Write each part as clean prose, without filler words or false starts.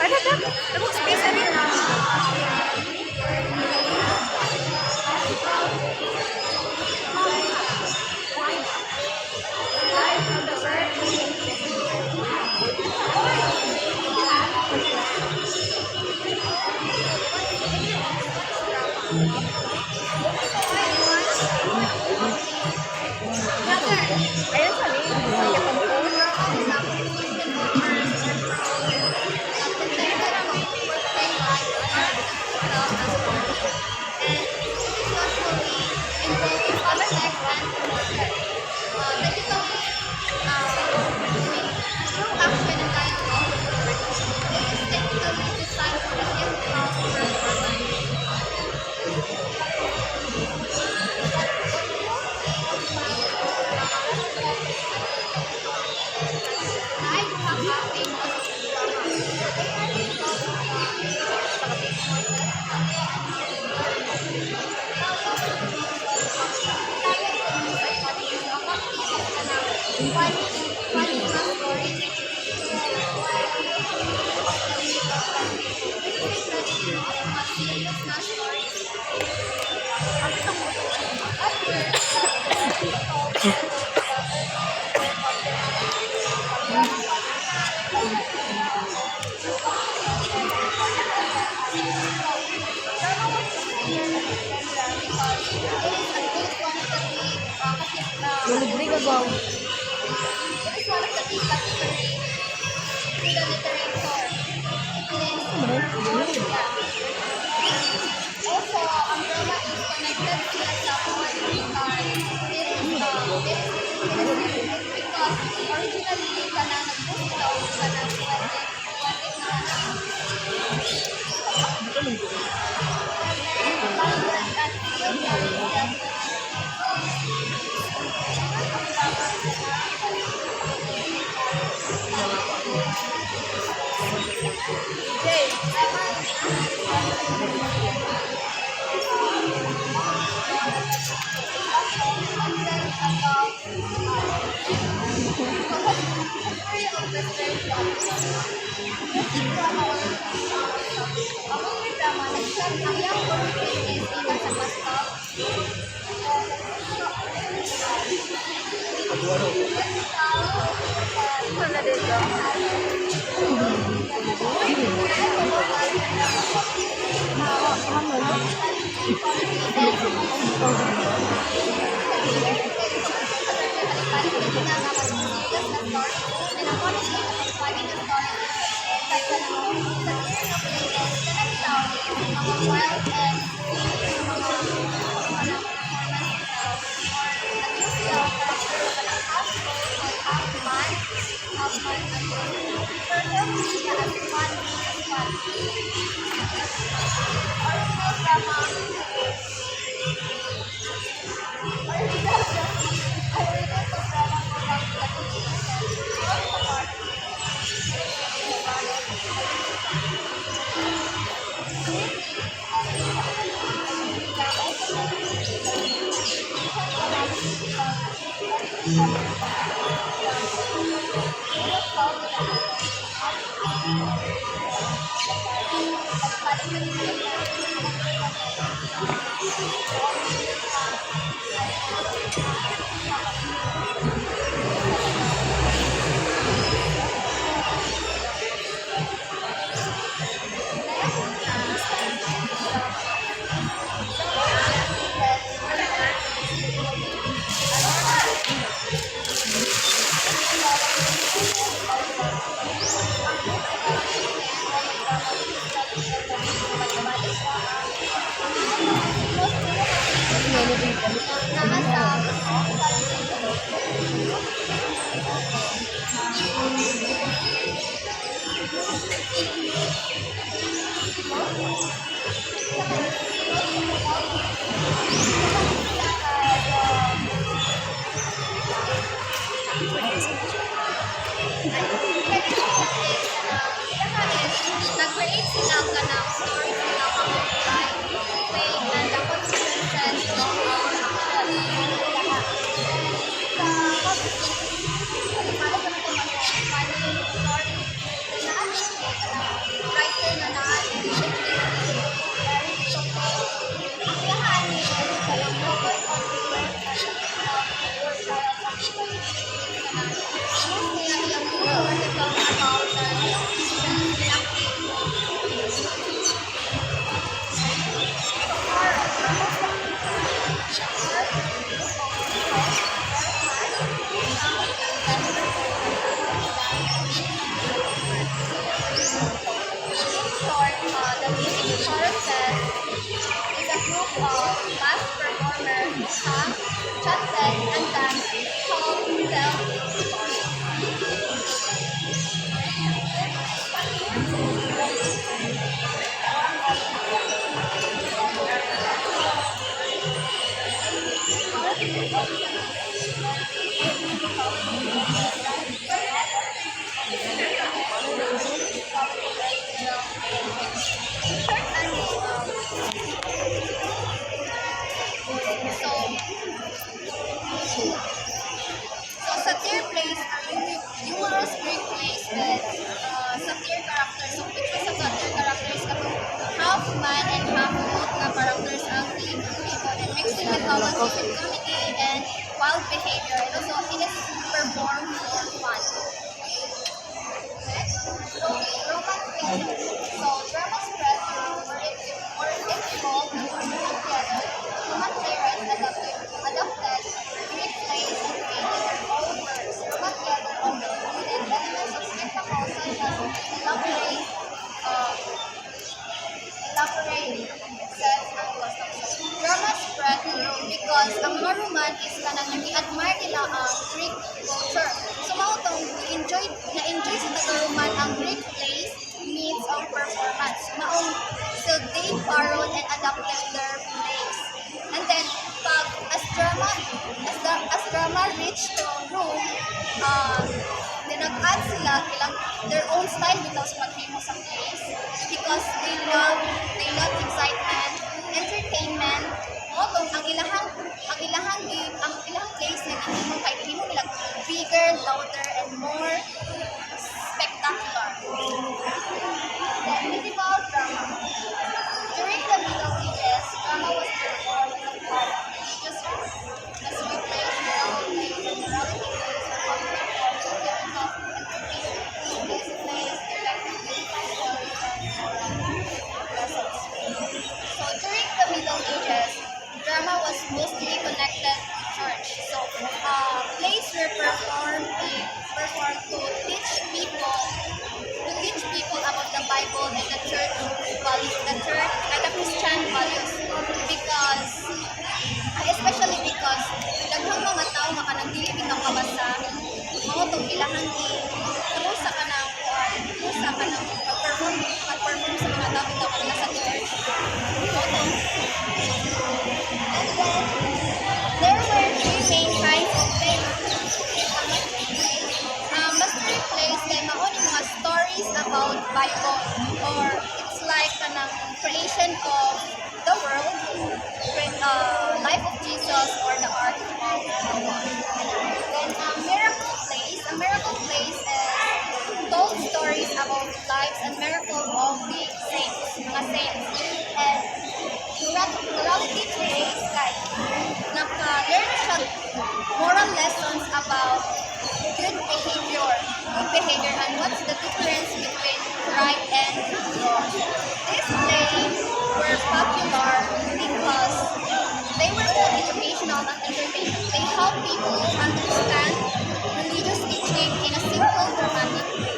Ada kan? Tepuk space ada. Ayan sa libre ka ba? Also, umbrella is connected to the support card. Because originally, kana nag-post daw kana Mana dito? sang, chanted, and danced to tell the story. So satire plays a humorous Greek plays with satire characters. So picture sa satire characters katong half man and half goat nga characters ang people and mixing with common social comedy and wild behavior. And also it is performed for fun. Next, Roman theater. So drama spread or it evolved together. Roman playwrights adapted Greek plays and created their own works. Roman theater often included elements of spectacle such as elaborate sets and costumes. Drama spread to Rome because ang mga Roman is kanang nag-admire nila ang Greek culture. So mautong na-enjoy sa taga-Roman ang Greek plays means ang performance. Maong so they borrowed and adapted their plays. And then as drama reached to Rome, nag-add sila ilang their own style bitaw sa paghimo sa plays because they love excitement, entertainment. Motong ang ilahang plays na gihimo kay gihimo nila bigger, louder, and more spectacular. Then medieval drama. During the Middle Ages, drama was performed in the part of religious rites. As we place morality and morality plays were often performed in biblical entertainment. These plays depicted biblical stories and moral lessons. So during the Middle Ages, drama was mostly connected to church. So plays were performed to teach people about the Bible and the church values, and the Christian values. Because especially because daghang mga tao nga kanang dili bitaw kabasa, mao tong ilahang through sa kanang pag-perform sa mga tao bitaw kanila sa church. Mao tong and then there were three main kinds of plays. Mystery plays kay mao ni mga stories about Bible, or it's like kanang creation of the world, life of Jesus, or the art of Noah. Then a miracle plays told stories about lives and miracles of the mga saints. And morality plays like naka-learn siya moral lessons about good behavior and what's the difference between right and wrong. These plays were popular because they were both educational and entertainment. They help people understand religious teaching in a simple, dramatic way.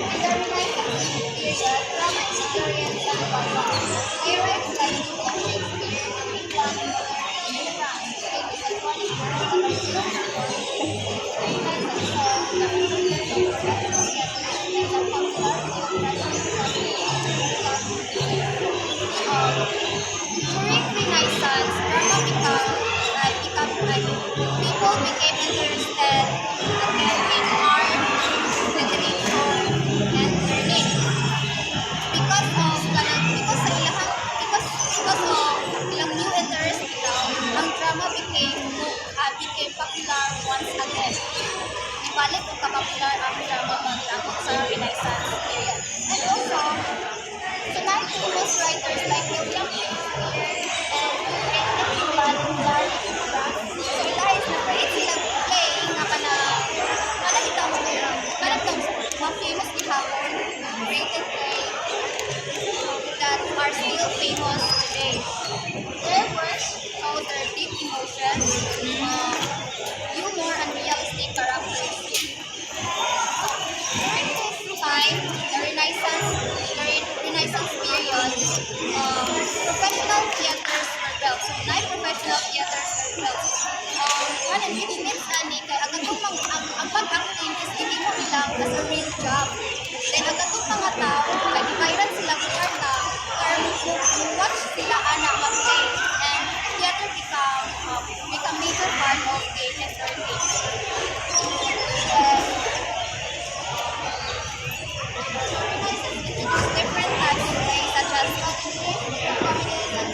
In the Renaissance period, drama experienced a revival. Playwrights like William Shakespeare, England, and France created iconic works that are still performed. The Renaissance saw the emergence of professional theater and the popularity of during Renaissance, drama people became interested again in art, literature, and learning. Because of ilang new interest nila, ang drama became popular once again. Ibalik kung kapopular ang drama pagtapos sa Renaissance period. And also, tonight famous writers like William Shakespeare and England Darwin. So dahil na-create silang play nga kanahitang mga famous gihapon, created play that are still famous today. Their works show their deep emotion, humor, and realistic characteristics. During this time, the Renaissance professional theaters were built. So, 9 professional theaters were built. Which means ani kay ang pag-acting is hindi mo bilang as a real job. Then ang katong mga tao kay gibayran sila kwarta or watch sila ana mag-play and theater become major part of the entertainment. Different types of plays such as comedies and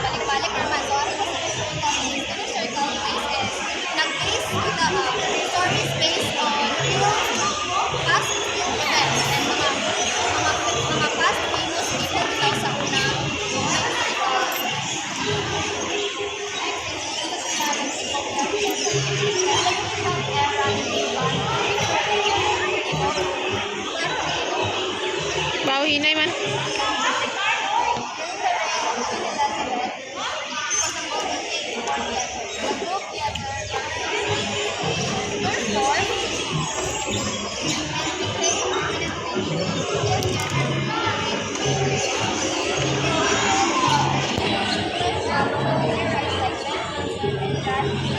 balik-balik or mazor. Circle plays is nag-base the stories based on past events and mga past famous people daw sa unang Bau hinay man.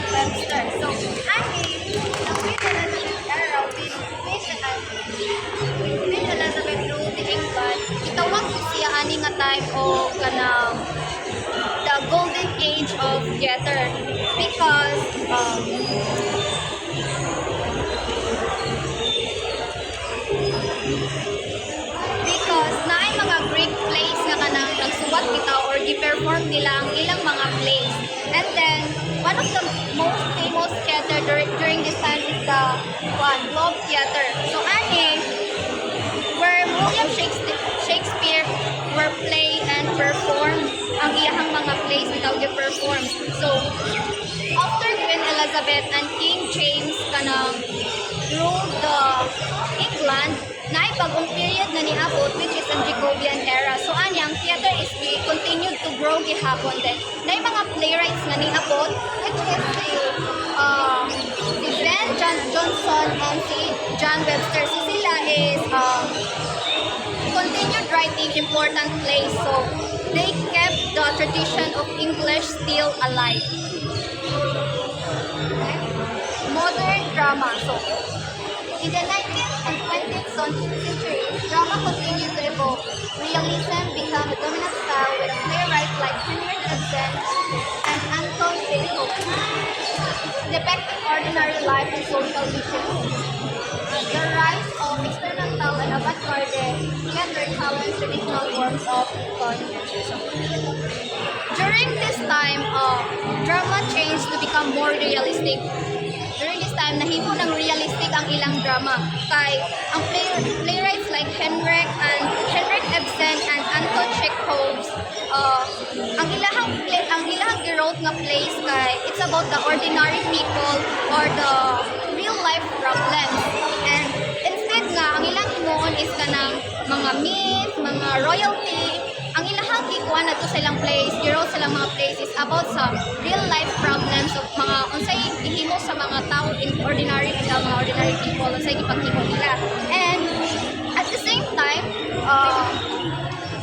Webster. So, Queen Elizabeth ruled in England. Itawag ko siya ani nga time o kanang the golden age of theater because naay mga Greek plays nga kanang nagsuwat bitaw or gi-perform nila ang ilang mga plays. And then one of the most famous theater during this time is the Globe Theater. So ani where William Shakespeare were play and perform ang iyahang mga plays bitaw gi-perform. So after Queen Elizabeth and King James kanang ruled the England, naay bagong period na niabot which is ang Jacobean era. So ani ang theater is continued to grow gihapon then. Naay mga playwrights nga niabot which is si Ben Jonson and si John Webster. So sila is continued writing important plays. So they kept the tradition of English still alive. Modern drama. So in the 19th and 20th centuries, drama continued to evolve. Realism became a dominant style with playwrights like Henrik Ibsen and Anton Chekhov, depicting ordinary life and social issues. The rise of experimental and avant-garde theater challenged traditional forms of communication. During this time, drama changed to become more realistic. During this time, nahimo ng realistic ang ilang drama. Kay ang playwrights like Henrik Ibsen and Anton Chekhov, ang ilahang gi-wrote nga plays kay it's about the ordinary people or the real life problems. And instead nga ang ilang himuon is kanang mga myth, mga royalty. Ang ilahang gikuha na to sa ilang plays, gi-wrote sa ilang mga plays is about sa real life problems of mga unsay gihimo sa mga tao in ordinary people unsay gipaghimo nila. And at the same time,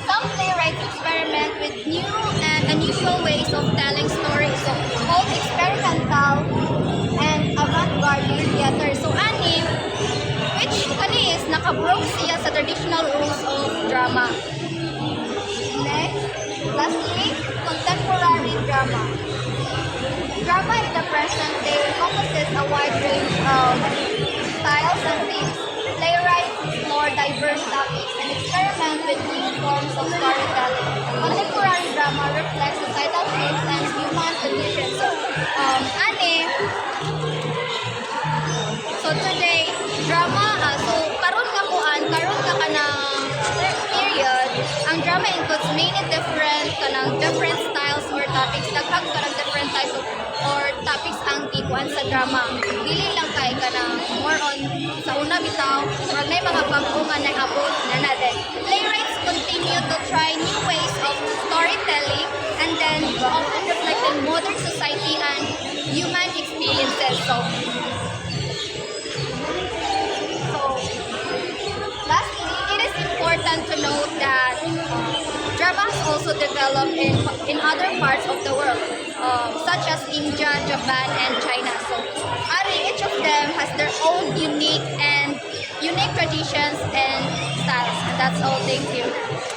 some playwrights experiment with new and unusual ways of telling stories. So both experimental and avant-garde theater. So ani which kani is nakabroke siya sa traditional rules of drama. Next, lastly, contemporary drama. Drama in the present day encompasses a wide range of styles and themes. Playwrights explore diverse topics and experiment with new forms of storytelling. Contemporary drama reflects societal shifts and human conditions. So today, drama, karon ka kanang period, ang drama includes many different styles or topics. Daghang kanang different types of or topics ang tikuan sa drama. Dili lang kay kanang more on sa una bitaw, or may mga bago nga naabot na natin. Playwrights continue to try new ways of storytelling and then often reflecting modern society and human experiences. So lastly, it is important to note that also developed in other parts of the world, such as India, Japan, and China. So, each of them has their own unique traditions and styles. And that's all. Thank you.